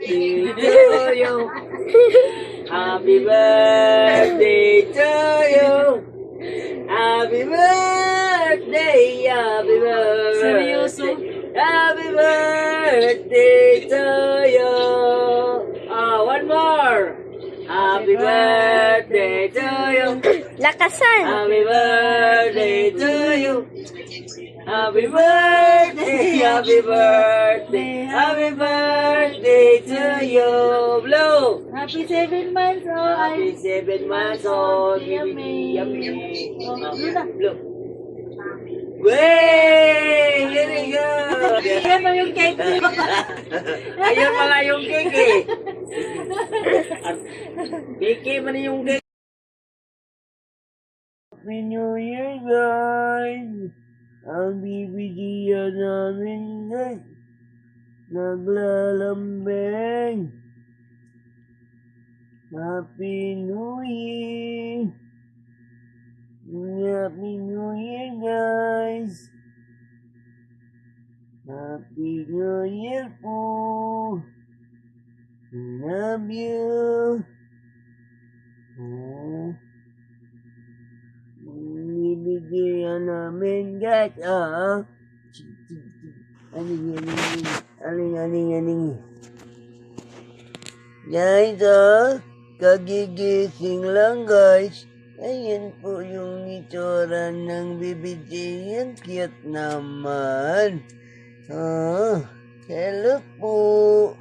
birthday to you. Happy birthday to you. Happy birthday, happy birthday. Seryoso? Happy birthday to you. One more. Happy birthday to you. Lakasan. Happy birthday to you. Happy birthday, happy birthday, happy birthday to you. Blue. Happy 7 months old. Happy 7 months old. Yummy. Yummy. Blue na. Blue. Way! Here we go. Ayan mo yung cake. Ayun pala yung cake eh. Cake man yung cake. Happy New Year, guys! Ang bibigyan namin guys, naglalambing. Happy New Year! Happy New Year, guys! Happy New Year po! Love you! Bibigyan namin guys, aling. Guys, kagigising lang guys. Ayan po yung itsura ng BBJ. Yan, cute naman. Hello po.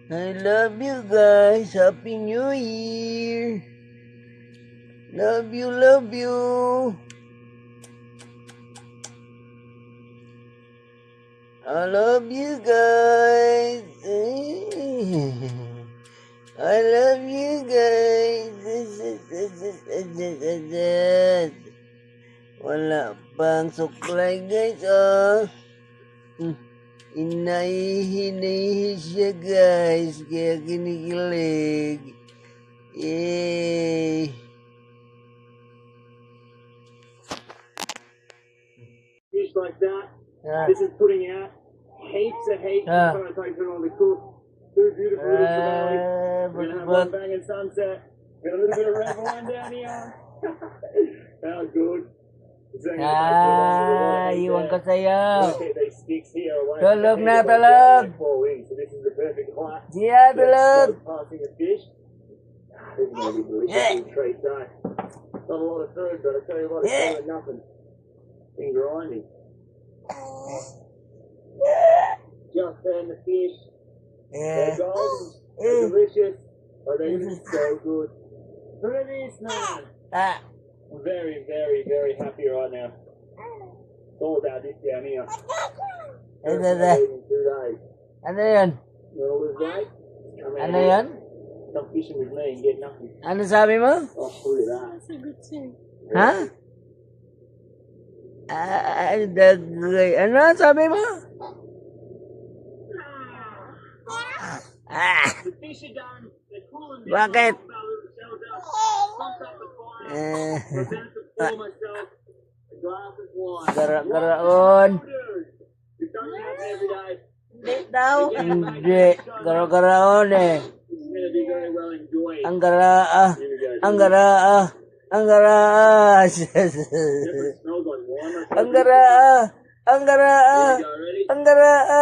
I love you guys. Happy New Year. Love you, love you. I love you guys. I love you guys. Wala pang suklay guys, Inahihi siya guys, kaya kinikilig. Yay! Fish like that. This is putting out heaps of heat. Trying to take it on the cook. Two beautiful little somalis. We're going to have one banging sunset. Got a little bit of red wine down here. How good. Iwan ko sa'yo. These sticks here away. Tulog na, tulog. So this is the perfect height. Siya, tulog. Passing a fish. This is going to be delicious treat, so. Not a lot of food, but I tell you what, it's better than nothing. Been grinding. Just found the fish. They're golden. They're delicious. Oh, they're just so good. Look at this, man. I'm very, very, very happy right now. It's all about this down here. Ano 2 days. Ano yan? You want to lose weight? Come out Ano here. yan? Come fishing with me and get nothing. Ano sabi mo? Oh, look at that. Ha? Dagay. Ano sabi mo? The fish are done. They're cooling down. Bakit? Pumped up the fire. Prepared to pour myself a glass of wine. Garaon. It doesn't happen every day. Hindi daw. Hindi. Garaon eh. This is going to be very well enjoyed. Ang garaa. Here we go. Ang garaa. Ang garaa. Definitely smells like wine. Ang garaa. Ang garaa. Here we go. Ready? Ang garaa.